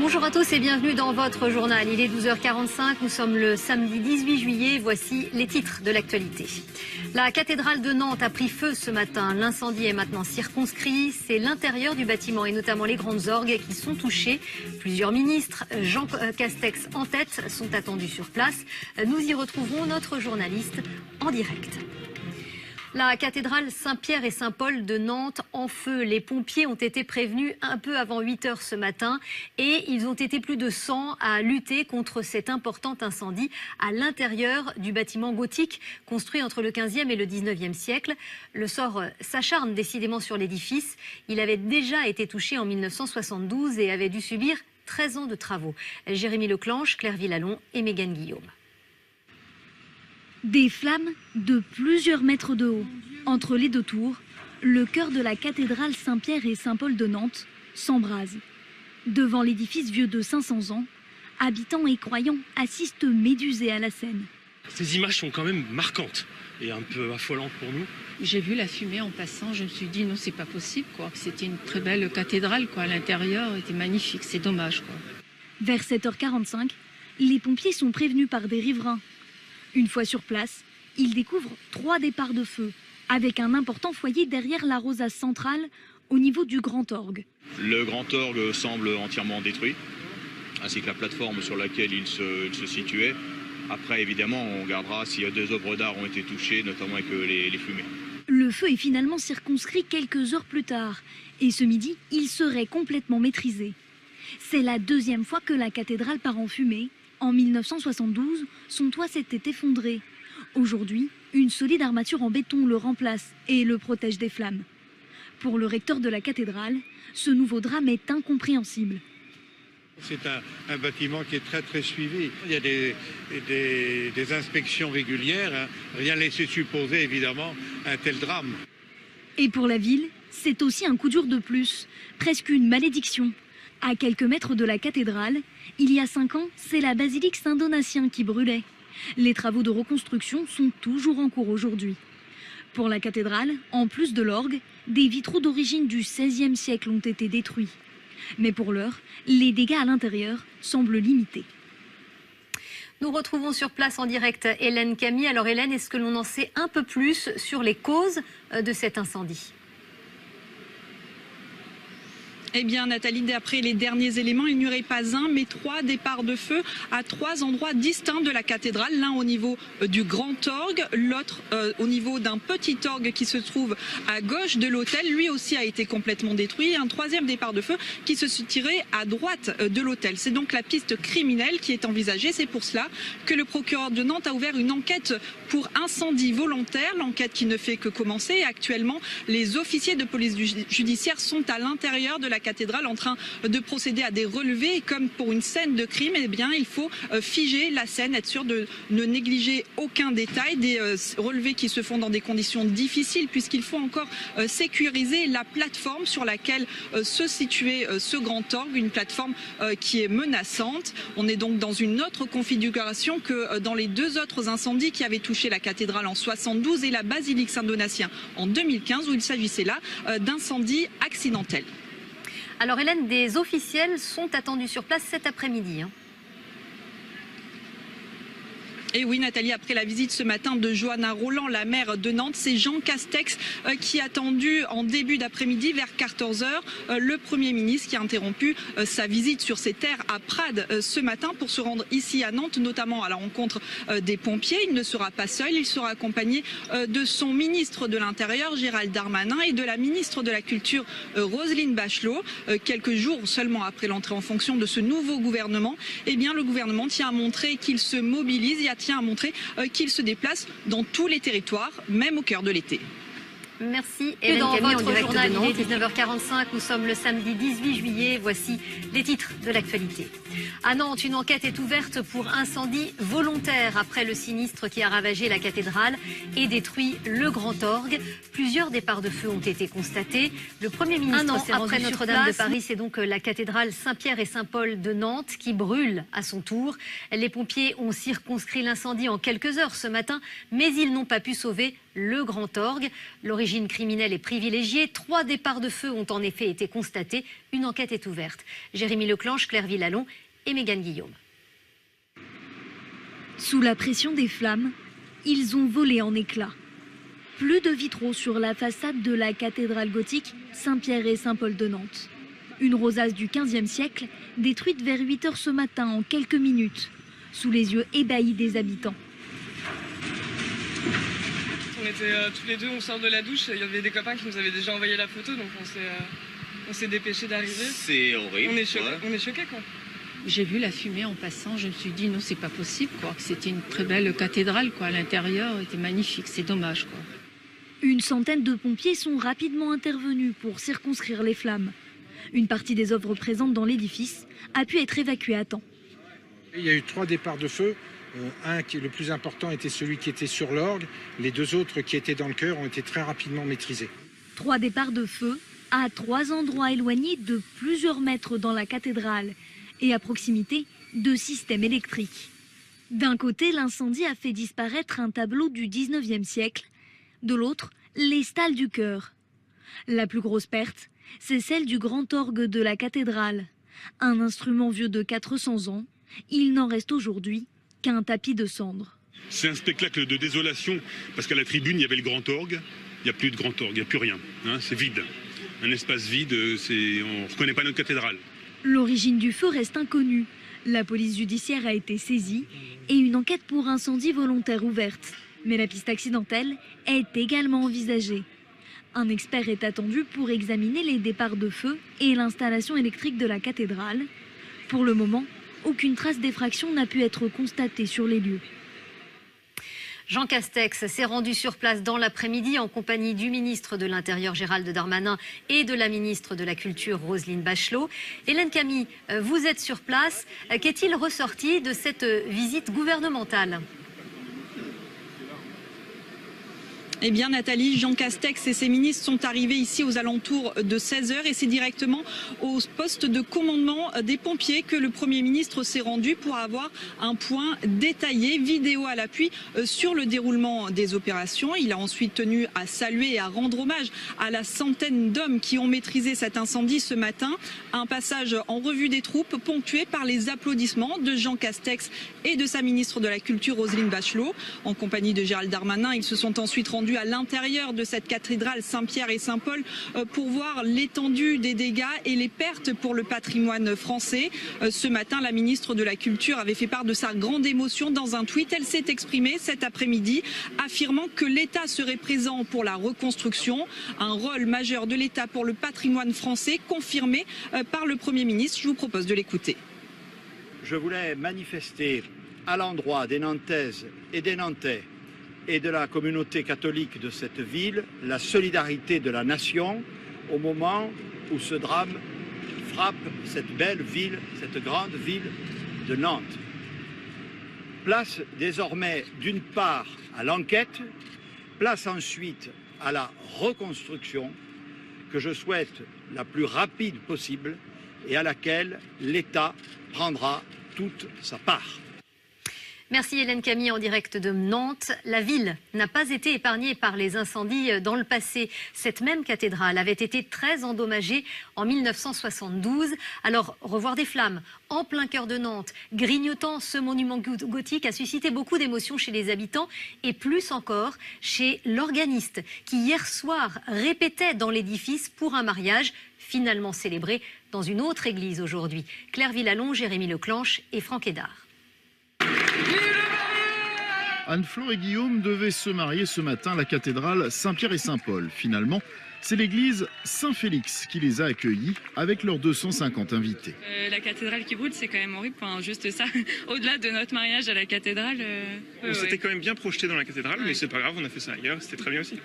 Bonjour à tous et bienvenue dans votre journal. Il est 12h45, nous sommes le samedi 18 juillet. Voici les titres de l'actualité. La cathédrale de Nantes a pris feu ce matin. L'incendie est maintenant circonscrit. C'est l'intérieur du bâtiment et notamment les grandes orgues qui sont touchées. Plusieurs ministres, Jean Castex en tête, sont attendus sur place. Nous y retrouverons notre journaliste en direct. La cathédrale Saint-Pierre et Saint-Paul de Nantes en feu. Les pompiers ont été prévenus un peu avant 8 h ce matin et ils ont été plus de 100 à lutter contre cet important incendie à l'intérieur du bâtiment gothique construit entre le 15e et le 19e siècle. Le sort s'acharne décidément sur l'édifice. Il avait déjà été touché en 1972 et avait dû subir 13 ans de travaux. Jérémy Leclanche, Claire Villalon et Mégane Guillaume. Des flammes de plusieurs mètres de haut. Entre les deux tours, le chœur de la cathédrale Saint-Pierre et Saint-Paul de Nantes s'embrase. Devant l'édifice vieux de 500 ans, habitants et croyants assistent médusés à la scène. Ces images sont quand même marquantes et un peu affolantes pour nous. J'ai vu la fumée en passant, je me suis dit non, c'est pas possible, quoi. C'était une très belle cathédrale, quoi. À l'intérieur était magnifique, c'est dommage, quoi. Vers 7h45, les pompiers sont prévenus par des riverains. Une fois sur place, ils découvrent 3 départs de feu, avec un important foyer derrière la rosace centrale, au niveau du grand orgue. Le grand orgue semble entièrement détruit, ainsi que la plateforme sur laquelle il se situait. Après, évidemment, on regardera si des œuvres d'art ont été touchées, notamment avec les fumées. Le feu est finalement circonscrit quelques heures plus tard, et ce midi, il serait complètement maîtrisé. C'est la 2e fois que la cathédrale part en fumée. En 1972, son toit s'était effondré. Aujourd'hui, une solide armature en béton le remplace et le protège des flammes. Pour le recteur de la cathédrale, ce nouveau drame est incompréhensible. C'est un bâtiment qui est très suivi. Il y a des inspections régulières, hein. Rien ne laissait supposer évidemment un tel drame. Et pour la ville, c'est aussi un coup dur de plus, presque une malédiction. À quelques mètres de la cathédrale, il y a 5 ans, c'est la basilique Saint-Donatien qui brûlait. Les travaux de reconstruction sont toujours en cours aujourd'hui. Pour la cathédrale, en plus de l'orgue, des vitraux d'origine du XVIe siècle ont été détruits. Mais pour l'heure, les dégâts à l'intérieur semblent limités. Nous retrouvons sur place en direct Hélène Camille. Alors Hélène, est-ce que l'on en sait un peu plus sur les causes de cet incendie ? Eh bien, Nathalie, d'après les derniers éléments, il n'y aurait pas un, mais 3 départs de feu à 3 endroits distincts de la cathédrale. L'un au niveau du grand orgue, l'autre au niveau d'un petit orgue qui se trouve à gauche de l'autel. Lui aussi a été complètement détruit. Et un 3e départ de feu qui se situerait à droite de l'autel. C'est donc la piste criminelle qui est envisagée. C'est pour cela que le procureur de Nantes a ouvert une enquête pour incendie volontaire. L'enquête qui ne fait que commencer. Et actuellement, les officiers de police judiciaire sont à l'intérieur de la cathédrale en train de procéder à des relevés. Et comme pour une scène de crime, eh bien, il faut figer la scène, être sûr de ne négliger aucun détail. Des relevés qui se font dans des conditions difficiles puisqu'il faut encore sécuriser la plateforme sur laquelle se situait ce grand orgue, une plateforme qui est menaçante. On est donc dans une autre configuration que dans les 2 autres incendies qui avaient touché la cathédrale en 72 et la basilique Saint-Donatien en 2015 où il s'agissait là d'incendies accidentels. Alors Hélène, des officiels sont attendus sur place cet après-midi. Et oui, Nathalie, après la visite ce matin de Johanna Rolland, la maire de Nantes, c'est Jean Castex qui a attendu en début d'après-midi vers 14 h le Premier ministre qui a interrompu sa visite sur ses terres à Prades ce matin pour se rendre ici à Nantes, notamment à la rencontre des pompiers. Il ne sera pas seul, il sera accompagné de son ministre de l'Intérieur, Gérald Darmanin, et de la ministre de la Culture, Roselyne Bachelot. Quelques jours seulement après l'entrée en fonction de ce nouveau gouvernement, eh bien, le gouvernement tient à montrer qu'il se mobilise et tient à montrer qu'il se déplace dans tous les territoires, même au cœur de l'été. Merci Hélène Camille, en direct de Nantes. Il est 19h45, nous sommes le samedi 18 juillet. Voici les titres de l'actualité. À Nantes, une enquête est ouverte pour incendie volontaire après le sinistre qui a ravagé la cathédrale et détruit le grand orgue. Plusieurs départs de feu ont été constatés. Le Premier ministre s'est rendu sur Notre-Dame de Paris. C'est donc la cathédrale Saint-Pierre et Saint-Paul de Nantes qui brûle à son tour. Les pompiers ont circonscrit l'incendie en quelques heures ce matin, mais ils n'ont pas pu sauver le Grand Orgue. L'origine criminelle est privilégiée. 3 départs de feu ont en effet été constatés. Une enquête est ouverte. Jérémy Leclanche, Claire Villalon et Mégane Guillaume. Sous la pression des flammes, ils ont volé en éclats. Plus de vitraux sur la façade de la cathédrale gothique Saint-Pierre et Saint-Paul de Nantes. Une rosace du XVe siècle, détruite vers 8 h ce matin en quelques minutes, sous les yeux ébahis des habitants. On était tous les deux, on sort de la douche, il y avait des copains qui nous avaient déjà envoyé la photo, donc on s'est dépêché d'arriver. C'est horrible. On est choqués quoi. J'ai vu la fumée en passant, je me suis dit non, c'est pas possible quoi. C'était une très belle cathédrale quoi, l'intérieur était magnifique, c'est dommage quoi. Une centaine de pompiers sont rapidement intervenus pour circonscrire les flammes. Une partie des œuvres présentes dans l'édifice a pu être évacuée à temps. Il y a eu 3 départs de feu. Un qui est le plus important était celui qui était sur l'orgue. Les 2 autres qui étaient dans le chœur ont été très rapidement maîtrisés. 3 départs de feu à 3 endroits éloignés de plusieurs mètres dans la cathédrale et à proximité de systèmes électriques. D'un côté, l'incendie a fait disparaître un tableau du 19e siècle. De l'autre, les stalles du chœur. La plus grosse perte, c'est celle du grand orgue de la cathédrale. Un instrument vieux de 400 ans, il n'en reste aujourd'hui qu'un tapis de cendres. C'est un spectacle de désolation, parce qu'à la tribune, il y avait le grand orgue. Il n'y a plus de grand orgue, il n'y a plus rien. C'est vide. Un espace vide, on ne reconnaît pas notre cathédrale. L'origine du feu reste inconnue. La police judiciaire a été saisie et une enquête pour incendie volontaire ouverte. Mais la piste accidentelle est également envisagée. Un expert est attendu pour examiner les départs de feu et l'installation électrique de la cathédrale. Pour le moment, aucune trace d'effraction n'a pu être constatée sur les lieux. Jean Castex s'est rendu sur place dans l'après-midi en compagnie du ministre de l'Intérieur Gérald Darmanin et de la ministre de la Culture Roselyne Bachelot. Hélène Camille, vous êtes sur place. Qu'est-il ressorti de cette visite gouvernementale ? Eh bien Nathalie, Jean Castex et ses ministres sont arrivés ici aux alentours de 16 h et c'est directement au poste de commandement des pompiers que le Premier ministre s'est rendu pour avoir un point détaillé, vidéo à l'appui, sur le déroulement des opérations. Il a ensuite tenu à saluer et à rendre hommage à la centaine d'hommes qui ont maîtrisé cet incendie ce matin. Un passage en revue des troupes ponctué par les applaudissements de Jean Castex et de sa ministre de la Culture Roselyne Bachelot. En compagnie de Gérald Darmanin, ils se sont ensuite rendus à l'intérieur de cette cathédrale Saint-Pierre et Saint-Paul pour voir l'étendue des dégâts et les pertes pour le patrimoine français. Ce matin, la ministre de la Culture avait fait part de sa grande émotion dans un tweet. Elle s'est exprimée cet après-midi, affirmant que l'État serait présent pour la reconstruction. Un rôle majeur de l'État pour le patrimoine français, confirmé par le Premier ministre. Je vous propose de l'écouter. Je voulais manifester à l'endroit des Nantaises et des Nantais et de la communauté catholique de cette ville la solidarité de la nation au moment où ce drame frappe cette belle ville, cette grande ville de Nantes. Place désormais d'une part à l'enquête, place ensuite à la reconstruction que je souhaite la plus rapide possible et à laquelle l'État prendra toute sa part. Merci Hélène Camille en direct de Nantes. La ville n'a pas été épargnée par les incendies dans le passé. Cette même cathédrale avait été très endommagée en 1972. Alors revoir des flammes en plein cœur de Nantes, grignotant ce monument gothique a suscité beaucoup d'émotions chez les habitants et plus encore chez l'organiste qui hier soir répétait dans l'édifice pour un mariage finalement célébré dans une autre église aujourd'hui. Claire Villalon, Jérémy Leclanche et Franck Hédard. Anne-Fleur et Guillaume devaient se marier ce matin à la cathédrale Saint-Pierre et Saint-Paul. Finalement, c'est l'église Saint-Félix qui les a accueillis avec leurs 250 invités. La cathédrale qui brûle, c'est quand même horrible. Enfin, juste ça, au-delà de notre mariage à la cathédrale. On s'était quand même bien projeté dans la cathédrale, mais c'est pas grave, on a fait ça ailleurs, c'était très bien aussi.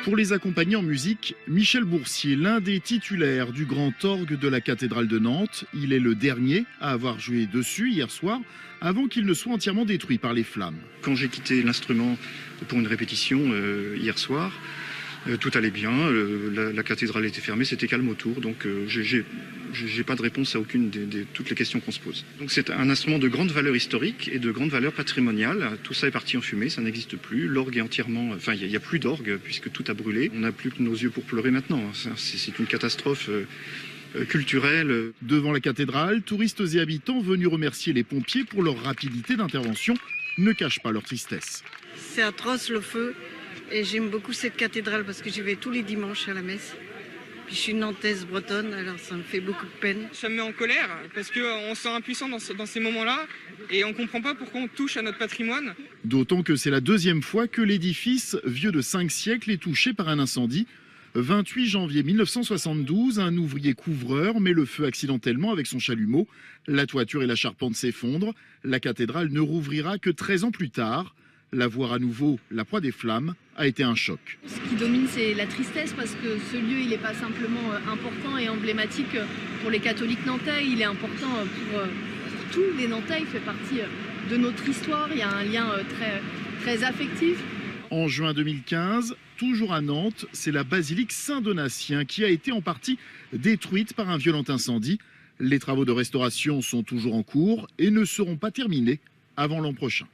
Pour les accompagner en musique, Michel Boursier, l'un des titulaires du grand orgue de la cathédrale de Nantes. Il est le dernier à avoir joué dessus hier soir, avant qu'il ne soit entièrement détruit par les flammes. Quand j'ai quitté l'instrument pour une répétition hier soir, Tout allait bien, la cathédrale était fermée, c'était calme autour, donc j'ai pas de réponse à aucune de toutes les questions qu'on se pose. Donc c'est un instrument de grande valeur historique et de grande valeur patrimoniale. Tout ça est parti en fumée, ça n'existe plus. L'orgue est entièrement, enfin il n'y a plus d'orgue puisque tout a brûlé. On n'a plus que nos yeux pour pleurer maintenant. C'est une catastrophe culturelle. Devant la cathédrale, touristes et habitants venus remercier les pompiers pour leur rapidité d'intervention ne cachent pas leur tristesse. C'est atroce le feu et j'aime beaucoup cette cathédrale parce que j'y vais tous les dimanches à la messe. Puis je suis nantaise bretonne, alors ça me fait beaucoup de peine. Ça me met en colère parce qu'on se sent impuissant dans ces moments-là et on ne comprend pas pourquoi on touche à notre patrimoine. D'autant que c'est la deuxième fois que l'édifice, vieux de 5 siècles, est touché par un incendie. 28 janvier 1972, un ouvrier couvreur met le feu accidentellement avec son chalumeau. La toiture et la charpente s'effondrent. La cathédrale ne rouvrira que 13 ans plus tard. La voir à nouveau, la proie des flammes, a été un choc. Ce qui domine, c'est la tristesse parce que ce lieu, il n'est pas simplement important et emblématique pour les catholiques nantais, il est important pour tous les Nantais, il fait partie de notre histoire, il y a un lien très affectif. En juin 2015, toujours à Nantes, c'est la basilique Saint-Donatien qui a été en partie détruite par un violent incendie. Les travaux de restauration sont toujours en cours et ne seront pas terminés avant l'an prochain.